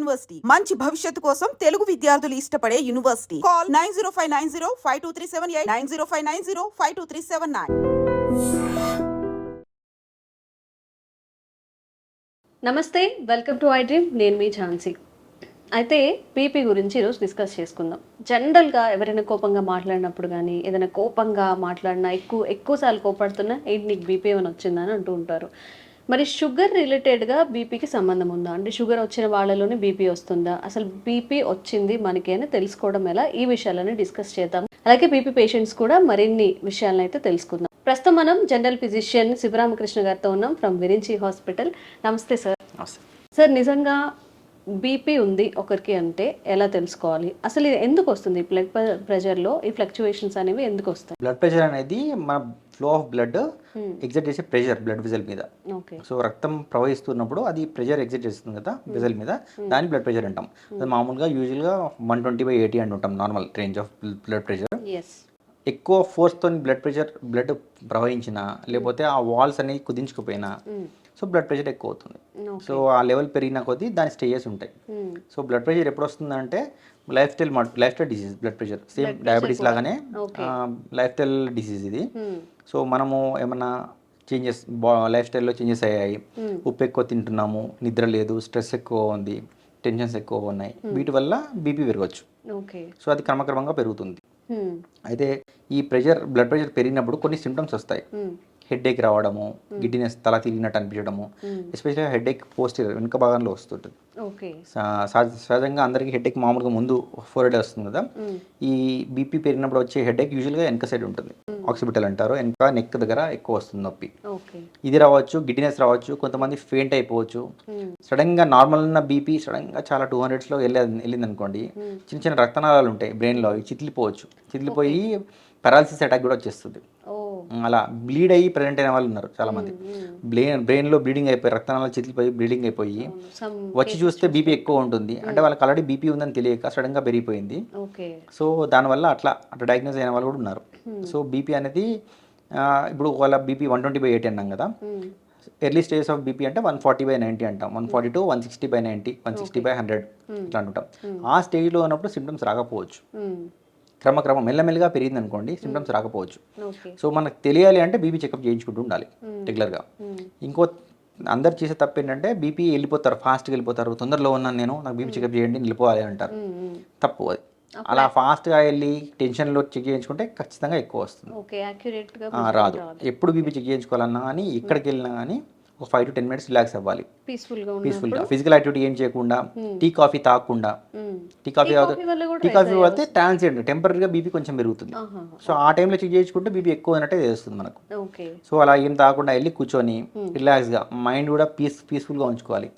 University మంచి భవిష్యత్తు కోసం తెలుగు విద్యార్థులు ఇష్టపడే యూనివర్సిటీ. కాల్ 9059052378 9059052379. నమస్తే, వెల్కమ్ టు ఐ డ్రీమ్. నేను మీ ఝాన్సీ. అయితే బీపీ గురించి ఈరోజు డిస్కస్ చేసుకుందాం. జనరల్గా ఎవరైనా కోపంగా మాట్లాడినప్పుడు కానీ ఏదైనా కోపంగా మాట్లాడినా ఎక్కువసార్లు కోపడుతున్నా ఏంటి నీకు బీపీ ఏమైనా వచ్చిందని అంటూ ఉంటారు. మరి షుగర్ రిలేటెడ్గా బీపీకి సంబంధం ఉందా? అంటే షుగర్ వచ్చిన వాళ్ళలోనే బీపీ వస్తుందా? అసలు బీపీ వచ్చింది మనకి అని తెలుసుకోవడం ఎలా? ఈ విషయాలని డిస్కస్ చేద్దాం. అలాగే బీపీ పేషెంట్స్ కూడా మరిన్ని విషయాలను అయితే తెలుసుకుందాం. ప్రస్తుతం మనం జనరల్ ఫిజిషియన్ శివరామకృష్ణ గారితో ఉన్నాం ఫ్రమ్ విరించి హాస్పిటల్. నమస్తే సార్. సార్, నిజంగా బీపీ ఉంది ఒకరికి అంటే ఎలా తెలుసుకోవాలి? అసలు ఇది ఎందుకు వస్తుంది? బ్లడ్ ప్రెషర్లో ఈ ఫ్లక్చువేషన్స్ అనేవి ఎందుకు వస్తాయి? బ్లడ్ ప్రెషర్ అనేది మన ఫ్లో ఆఫ్ బ్లడ్ ఎగ్జర్ట్ చేసే ప్రెషర్ బ్లడ్ వెజల్ మీద. సో రక్తం ప్రవహిస్తున్నప్పుడు అది ప్రెషర్ ఎగ్జర్ట్ చేస్తుంది కదా వెజల్ మీద, దాన్ని బ్లడ్ ప్రెషర్ అంటాం. మామూలుగా యూజువల్గా 120/80 అంటుంటాం normal range of blood pressure. ఎక్కువ ఫోర్స్తో బ్లడ్ ప్రవహించినా లేకపోతే ఆ వాల్స్ అనేవి కుదించుకుపోయినా సో బ్లడ్ ప్రెషర్ ఎక్కువ అవుతుంది. సో ఆ లెవెల్ పెరిగిన కొద్దీ దాని స్టేజెస్ ఉంటాయి. సో బ్లడ్ ప్రెషర్ ఎప్పుడు వస్తుందంటే life style disease. Blood pressure same diabetes లాగానే లైఫ్ స్టైల్ డిసీజ్ ఇది. సో మనము ఏమన్నా చేంజెస్ లైఫ్ స్టైల్లో చేంజెస్ అయ్యాయి, ఉప్పు ఎక్కువ తింటున్నాము, నిద్ర లేదు, స్ట్రెస్ ఎక్కువ ఉంది, టెన్షన్స్ ఎక్కువ ఉన్నాయి, వీటి వల్ల బీపీ పెరగచ్చు. సో అది క్రమక్రమంగా పెరుగుతుంది. అయితే ఈ బ్లడ్ ప్రెషర్ పెరిగినప్పుడు కొన్ని సిమ్టమ్స్ వస్తాయి. హెడేక్ రావడము, గిడ్డినెస్, తల తిరిగినట్టు అనిపించడము, ఎస్పెషల్గా హెడేక్ పోస్టీరియర్ వెనుక భాగంలో వస్తుంటుంది. సహజంగా అందరికీ హెడేక్ మామూలుగా ముందు ఫోర్హెడ్ వస్తుంది కదా. ఈ బీపీ పెరిగినప్పుడు వచ్చే హెడేక్ యూజువల్గా వెనక సైడ్ ఉంటుంది, ఆక్సిపిటల్ అంటారు. వెనక నెక్ దగ్గర ఎక్కువ వస్తుంది నొప్పి. ఇది రావచ్చు, గిడ్డినెస్ రావచ్చు, కొంతమంది ఫెయింట్ అయిపోవచ్చు. సడన్గా నార్మల్ ఉన్న బీపీ సడన్గా చాలా 200లో వెళ్ళింది అనుకోండి, చిన్న చిన్న రక్తనాళాలు ఉంటాయి బ్రెయిన్లో, చిట్లిపోయి పారాలసిస్ అటాక్ కూడా వచ్చేస్తుంది. అలా బ్లీడ్ అయ్యి ప్రెజెంట్ అయిన వాళ్ళు ఉన్నారు చాలా మంది. బ్రెయిన్లో బ్లీడింగ్ అయిపోయి, రక్తనాళాలు చిట్లిపోయి బ్లీడింగ్ అయిపోయి వచ్చి చూస్తే బీపీ ఎక్కువ ఉంటుంది. అంటే వాళ్ళకి ఆల్రెడీ బీపీ ఉందని తెలియక సడన్గా పెరిగిపోయింది. సో దానివల్ల అట్లా డయాగ్నోస్ అయిన వాళ్ళు కూడా ఉన్నారు. సో బీపీ అనేది ఇప్పుడు వాళ్ళ బీపీ 120/80 అన్నాం కదా. ఎర్లీ స్టేజెస్ ఆఫ్ బీపీ అంటే 140/90 అంటాం, 140 to 160/90, 160/100 ఇట్లా అంటుంటాం. ఆ స్టేజ్లో ఉన్నప్పుడు సిమ్టమ్స్ రాకపోవచ్చు. క్రమక్రమం మెల్లమెల్లగా పెరిగింది అనుకోండి, సిమ్టమ్స్ రాకపోవచ్చు. సో మనకు తెలియాలి అంటే బీపీ చెకప్ చేయించుకుంటూ ఉండాలి రెగ్యులర్గా. ఇంకో అందరు చేసే తప్పు ఏంటంటే బీపీ వెళ్ళిపోతారు, ఫాస్ట్గా వెళ్ళిపోతారు. తొందరలో ఉన్నాను నేను, నాకు బీపీ చెకప్ చేయండి, వెళ్ళిపోవాలి అంటారు. తప్పు అది. అలా ఫాస్ట్గా వెళ్ళి టెన్షన్లో చెక్ చేయించుకుంటే ఖచ్చితంగా ఎక్కువ వస్తుంది, రాదు. ఎప్పుడు బీపీ చెక్ చేయించుకోవాలన్నా కానీ ఎక్కడికి వెళ్ళినా కానీ ఒక 5 to 10 minutes రిలాక్స్ అవ్వాలి, పీస్ఫుల్గా. ఫిజికల్ యాక్టివిటీ ఏం చేయకుండా, టీ కాఫీ తాగకుండా. టీ కాఫీ తాగితే ట్రాన్సియంట్ టెంపరీగా బీపీ కొంచెం పెరుగుతుంది. సో ఆ టైంలో చెక్ చేయించుకుంటే బీపీ ఎక్కువ అయినట్టే తెలుస్తుంది మనకు. సో అలా ఏం తాగకుండా వెళ్ళి కూర్చొని రిలాక్స్గా మైండ్ కూడా పీస్ఫుల్గా ఉంచుకోవాలి.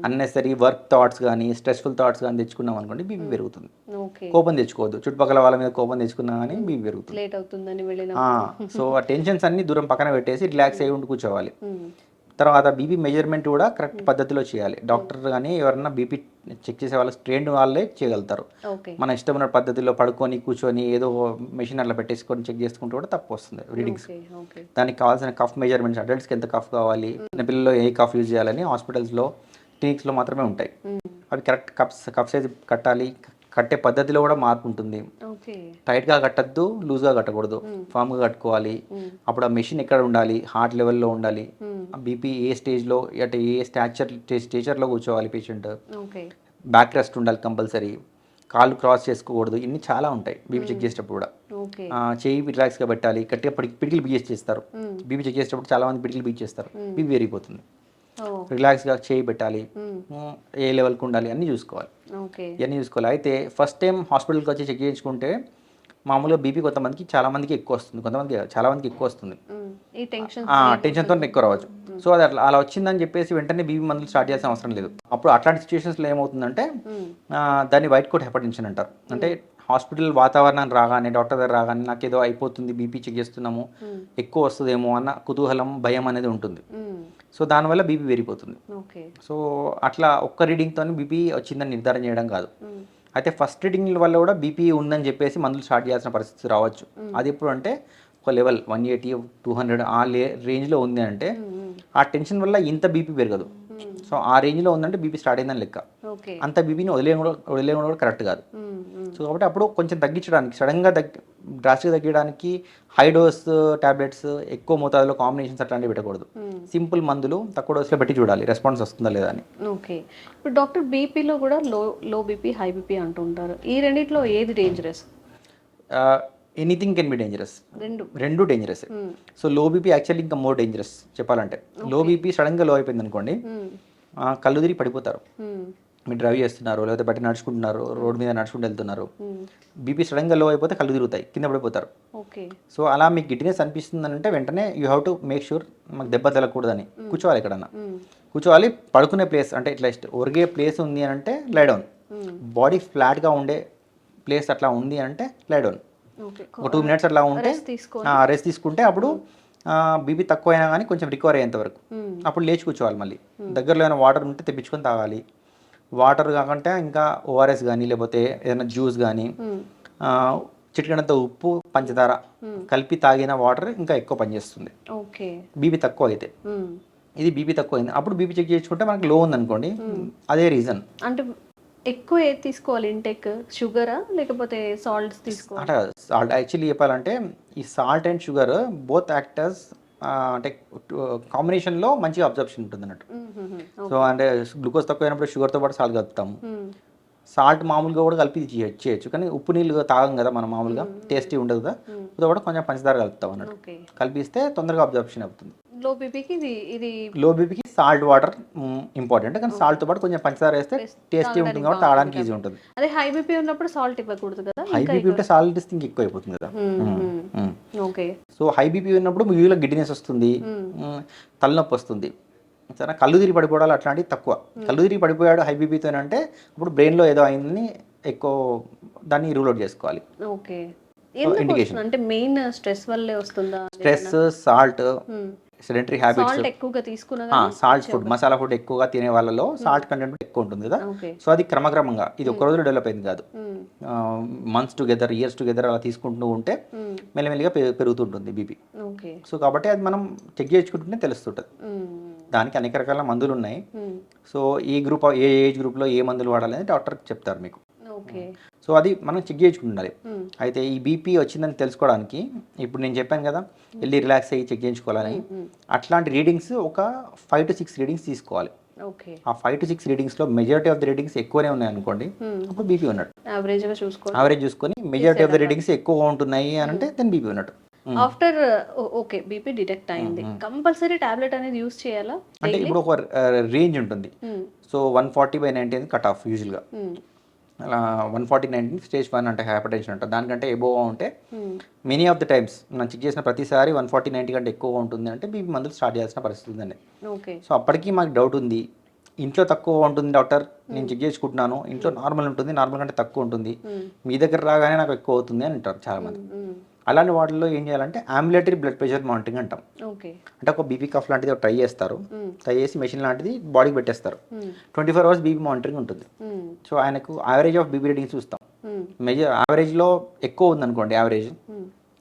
అన్నెసరీ వర్క్ థాట్స్ కానీ స్ట్రెస్ఫుల్ థాట్స్ కానీ తెచ్చుకున్నాం అనుకోండి బీపీ పెరుగుతుంది. కోపం తెచ్చుకోవద్దు, చుట్టుపక్కల వాళ్ళ మీద కోపం తెచ్చుకున్నా కానీ బీపీ పెరుగుతుంది. సో ఆ టెన్షన్స్ అన్ని దూరం పక్కన పెట్టేసి రిలాక్స్ అయ్యి ఉండి కూర్చోవాలి. తర్వాత బీపీ మెజర్మెంట్ కూడా కరెక్ట్ పద్ధతిలో చేయాలి. డాక్టర్ కానీ ఎవరన్నా బీపీ చెక్ చేసే వాళ్ళు ట్రైన్డ్ వాళ్ళే చేయగలుగుతారు. మన ఇష్టమైన పద్ధతిలో పడుకొని కూర్చొని ఏదో మెషిన్ అట్లా పెట్టేసుకొని చెక్ చేసుకుంటూ కూడా తప్పు వస్తుంది రీడింగ్స్. దానికి కావాల్సిన కఫ్ మెజర్మెంట్స్, అడల్ట్స్కి ఎంత కఫ్ కావాలి, చిన్నపిల్లల్లో ఏ కఫ్ యూజ్ చేయాలని హాస్పిటల్స్లో క్లినిక్స్లో మాత్రమే ఉంటాయి. అవి కరెక్ట్ కఫ్ సైజ్ కట్టాలి. కట్టే పద్ధతిలో కూడా మార్పు ఉంటుంది. టైట్గా కట్టద్దు, లూజ్గా కట్టకూడదు, ఫామ్గా కట్టుకోవాలి. అప్పుడు ఆ మెషిన్ ఎక్కడ ఉండాలి, హార్ట్ లెవెల్లో ఉండాలి, బీపీ ఏ స్టేజ్లో అంటే ఏ స్టేచర్లో కూర్చోవాలి పేషెంట్, బ్యాక్ రెస్ట్ ఉండాలి కంపల్సరీ, కాళ్ళు క్రాస్ చేసుకోకూడదు. ఇన్ని చాలా ఉంటాయి బీపీ చెక్ చేసేటప్పుడు కూడా. చేయి రిలాక్స్గా పెట్టాలి, గట్టిగా పిడికిలు బిగేసి చేస్తారు. బీపీ చెక్ చేసేటప్పుడు చాలా మంది పిడికిలు బిగ్ చేస్తారు, బీపీ పెరిగిపోతుంది. రిలాక్స్గా చేయి పెట్టాలి, ఏ లెవెల్కి ఉండాలి అన్నీ చూసుకోవాలి. అయితే ఫస్ట్ టైం హాస్పిటల్కి వచ్చి చెక్ చేయించుకుంటే మామూలుగా బీపీ కొంతమందికి చాలా మందికి ఎక్కువ వస్తుంది, చాలా మందికి ఎక్కువ వస్తుంది. టెన్షన్తో ఎక్కువ రావచ్చు. సో అది అలా వచ్చిందని చెప్పేసి వెంటనే బీపీ మందులు స్టార్ట్ చేయాల్సిన అవసరం లేదు. అప్పుడు అట్లాంటి సిచ్యువేషన్స్లో ఏమవుతుందంటే దాన్ని వైట్ కోట్ హైపర్టెన్షన్ అంటారు. అంటే హాస్పిటల్ వాతావరణం రాగానే, డాక్టర్ దగ్గర రాగానే నాకు ఏదో అయిపోతుంది, బీపీ చెక్ చేస్తున్నాము, ఎక్కువ వస్తుందేమో అన్న కుతూహలం, భయం అనేది ఉంటుంది. సో దానివల్ల బీపీ పెరిగిపోతుంది. సో అట్లా ఒక్క రీడింగ్తో బీపీ వచ్చిందని నిర్ధారణ చేయడం కాదు. అయితే ఫస్ట్ రీడింగ్ వల్ల కూడా బీపీ ఉందని చెప్పేసి మందులు స్టార్ట్ చేయాల్సిన పరిస్థితి రావచ్చు. అది ఎప్పుడు అంటే ఒక లెవెల్ 180, 200 ఆ రేంజ్లో ఉంది అంటే ఆ టెన్షన్ వల్ల ఇంత బీపీ పెరగదు. సో ఆ రేంజ్లో ఉందంటే బీపీ స్టార్ట్ అయిందని లెక్క. ఓకే. అంత బీపీని వదిలేయడం కూడా కరెక్ట్ కాదు. సో కాబట్టి అప్పుడు కొంచెం తగ్గించడానికి, సడన్గా డ్రాస్టిక్గా తగ్గించడానికి హై డోస్ టాబ్లెట్స్, ఎక్కువ మోతాదులో కాంబినేషన్స్ అట్లాంటివి పెట్టకూడదు. సింపుల్ మందులు తక్కువ డోస్లో పెట్టి చూడాలి రెస్పాన్స్ వస్తుందా లేదా అని. ఓకే. ఇప్పుడు డాక్టర్ బీపీలో కూడా లో బీపీ హై బీపీ అంటుంటారు. ఈ రెండిట్లో ఏది dangerous? Anything can be dangerous. రెండు dangerous. So low BP actually ఇంకా మోర్ డేంజరస్ చెప్పాలంటే. లో బీపీ సడన్గా లో అయిపోయింది అనుకోండి, కళ్ళు తిరిగి పడిపోతారు. మీరు డ్రైవ్ చేస్తున్నారు, లేకపోతే బయట నడుచుకుంటున్నారు, రోడ్ మీద నడుచుకుంటూ వెళ్తున్నారు, బీపీ సడన్గా లో అయిపోతే కళ్ళు తిరుగుతాయి, కింద పడిపోతారు. ఓకే. సో అలా మీకు గిడ్డినెస్ అనిపిస్తుంది అంటే వెంటనే you have to make sure మాకు దెబ్బ తగలకూడదని కూర్చోవాలి. ఎక్కడన్నా కూర్చోవాలి. పడుకునే ప్లేస్ అంటే ఇట్లా ఒరిగే ప్లేస్ ఉంది అని అంటే లై డౌన్. బాడీ ఫ్లాట్గా ఉండే ప్లేస్ అట్లా ఉంది అంటే లై డౌన్. ఒక 2 minutes అట్లా ఉంటే రెస్ట్ తీసుకుంటే అప్పుడు బీపీ తక్కువ అయినా కానీ కొంచెం రికవర్ అయ్యేంత వరకు అప్పుడు లేచి కూర్చోవాలి. మళ్ళీ దగ్గరలో ఏమైనా వాటర్ ఉంటే తెప్పించుకొని తాగాలి. వాటర్ కాకుండా ఇంకా ఓఆర్ఎస్ కానీ, లేకపోతే ఏదైనా జ్యూస్ కానీ, చిటికెడంత ఉప్పు, పంచదార కలిపి తాగిన వాటర్ ఇంకా ఎక్కువ పనిచేస్తుంది బీపీ తక్కువ అయితే. ఇది బీపీ తక్కువ అయింది అప్పుడు బీపీ చెక్ చేసుకుంటే మనకి లో ఉందనుకోండి, అదే రీజన్. అంటే ఎక్కువ ఏది తీసుకోవాలి ఇంటెక్? షుగరా లేకపోతే సాల్ట్స్ తీసుకోవాలి? అంటే సాల్ట్ యాక్చువల్లీ చెప్పాలంటే ఈ salt and sugar both actors అంటే కాంబినేషన్లో మంచిగా అబ్జర్ప్షన్ ఉంటుంది అన్నట్టు. సో అంటే గ్లూకోజ్ తక్కువ అయినప్పుడు షుగర్తో పాటు సాల్ట్ కలుపుతాము. సాల్ట్ మామూలుగా కూడా కలిపి చేయొచ్చు, కానీ ఉప్పు నీళ్ళు తాగం కదా మనం మామూలుగా, టేస్టీ ఉండదు కదా, ఉప్పు కూడా కొంచెం పంచదార కలుపుతాం అన్నట్టు. కలిపిస్తే తొందరగా అబ్జర్ప్షన్ అవుతుంది. లో బీపీకి లో బీపీకి సాల్ట్ వాటర్ ఇంపార్టెంట్, కానీ సాల్ట్తో పాటు కొంచెం పంచదార వేస్తే టేస్టీ ఉంటుంది కాబట్టి తాగడానికి ఈజీ ఉంటుంది. అదే హై బీపీ ఉన్నప్పుడు సాల్ట్ ఇవ్వకూడదు కదా? హై బీపీ ఉంటే సాల్ట్ ఇస్తే ఎక్కువ అయిపోతుంది కదా. ఓకే. సో హై బీపీ ఉన్నప్పుడు యూజువల్గా గిడ్డినెస్ వస్తుంది, తలనొప్పి వస్తుంది, సరే కళ్ళు తిరిగి పడిపోవడాలు అట్లాంటివి తక్కువ. కళ్ళు తిరిగి పడిపోయాడు హై బీపీతో అంటే అప్పుడు బ్రెయిన్లో ఏదో అయిందని ఎక్కువ దాన్ని రూల్ అవుట్ చేసుకోవాలి. ఓకే. ఇండికేషన్ అంటే మెయిన్ స్ట్రెస్ వల్లే వస్తుందా? Stress, salt, sedentary habits, salt ఎక్కువగా తీసుకున్నా, సాల్ట్ ఫుడ్, మసాలా ఫుడ్ ఎక్కువగా తినే వాళ్ళలో సాల్ట్ కంటెంట్ ఎక్కువ ఉంటుంది కదా. సో అది క్రమక్రమంగా, ఇది ఒక రోజులో డెవలప్ అయింది కాదు, మంత్స్ టుగెదర్, ఇయర్స్ టుగెదర్ అలా తీసుకుంటూ ఉంటే మెల్లమెల్లిగా పెరుగుతుంటుంది బీపీ. సో కాబట్టి అది మనం చెక్ చేసుకుంటుంటే తెలుస్తుంటుంది. దానికి అనేక రకాల మందులు ఉన్నాయి. సో ఏ ఏజ్ గ్రూప్లో ఏ మందులు వాడాలని డాక్టర్ చెప్తారు మీకు. సో అది మనం చెక్ చేయించుకుండాలి. అయితే ఈ బీపీ వచ్చిందని తెలుసుకోవడానికి ఇప్పుడు నేను చెప్పాను కదా, వెళ్ళి రిలాక్స్ అయ్యి చెక్ చేయించుకోవాలని, అట్లాంటి రీడింగ్స్ ఒక 5 to 6 రీడింగ్స్ తీసుకోవాలి. ఆ 5 to 6 రీడింగ్స్లో మెజారిటీ ఆఫ్ ద రీడింగ్స్ ఎక్కువనే ఉన్నాయి అనుకోండి, అప్పుడు బీపీ ఉన్నట్టు. యావరేజ్ చూసుకొని మెజారిటీ ఆఫ్ ద రీడింగ్స్ ఎక్కువగా ఉంటున్నాయి అని అంటే దెన్ బీపీ ఉన్నట్టు. ఆఫ్టర్ ఓకే బీపీ డిటెక్ట్ అయింది, కంపల్సరీ టాబ్లెట్ అనేది యూజ్ చేయాలా? అంటే ఇప్పుడు ఒక రేంజ్ ఉంటుంది. సో 140/90 కట్ ఆఫ్ యూజువల్గా. అలా 140/90 స్టేజ్ 1 అంటే హైపర్ టెన్షన్ అంటారు. దానికంటే ఎబోవ్ ఉంటే మెనీ ఆఫ్ ద టైమ్స్ మనం చెక్ చేసిన ప్రతిసారి 140/90 కంటే ఎక్కువ ఉంటుంది అంటే బీపీ మందులు స్టార్ట్ చేయాల్సిన పరిస్థితి ఉందండి. సో అప్పటికి మాకు డౌట్ ఉంది, ఇంట్లో తక్కువ ఉంటుంది డాక్టర్, నేను చెక్ చేసుకుంటున్నాను, ఇంట్లో నార్మల్ ఉంటుంది, నార్మల్ కంటే తక్కువ ఉంటుంది, మీ దగ్గర రాగానే నాకు ఎక్కువ అవుతుంది అని అంటారు చాలామంది. అలాంటి వాటిల్లో ఏం చేయాలంటే అంబులేటరీ బ్లడ్ ప్రెషర్ మానిటరింగ్ అంటాం. అంటే ఒక బీపీ కఫ్ లాంటిది ట్రై చేస్తారు, ట్రై చేసి మెషిన్ లాంటిది బాడీకి పెట్టేస్తారు. 24 hours బీపీ మానిటరింగ్ ఉంటుంది. సో ఆయనకు యావరేజ్ ఆఫ్ బీపీ రీడింగ్స్ చూస్తాం. యావరేజ్లో ఎక్కువ ఉందనుకోండి, యావరేజ్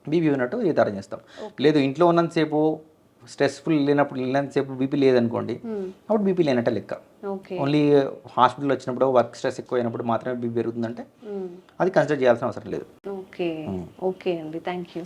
బీపీ ఉన్నట్టు నిర్ధారణ చేస్తాం. లేదు ఇంట్లో ఉన్నంతసేపు స్ట్రెస్ఫుల్ లేనంతసేపు బీపీ లేదనుకోండి, అప్పుడు బీపీ లేనట్టే లెక్క. ఓన్లీ హాస్పిటల్ వచ్చినప్పుడు వర్క్ స్ట్రెస్ ఎక్కువ అయినప్పుడు మాత్రమే బీపీ పెరుగుతుందంటే అది కన్సిడర్ చేయాల్సిన అవసరం లేదు. ఓకే అండి, థ్యాంక్ యూ.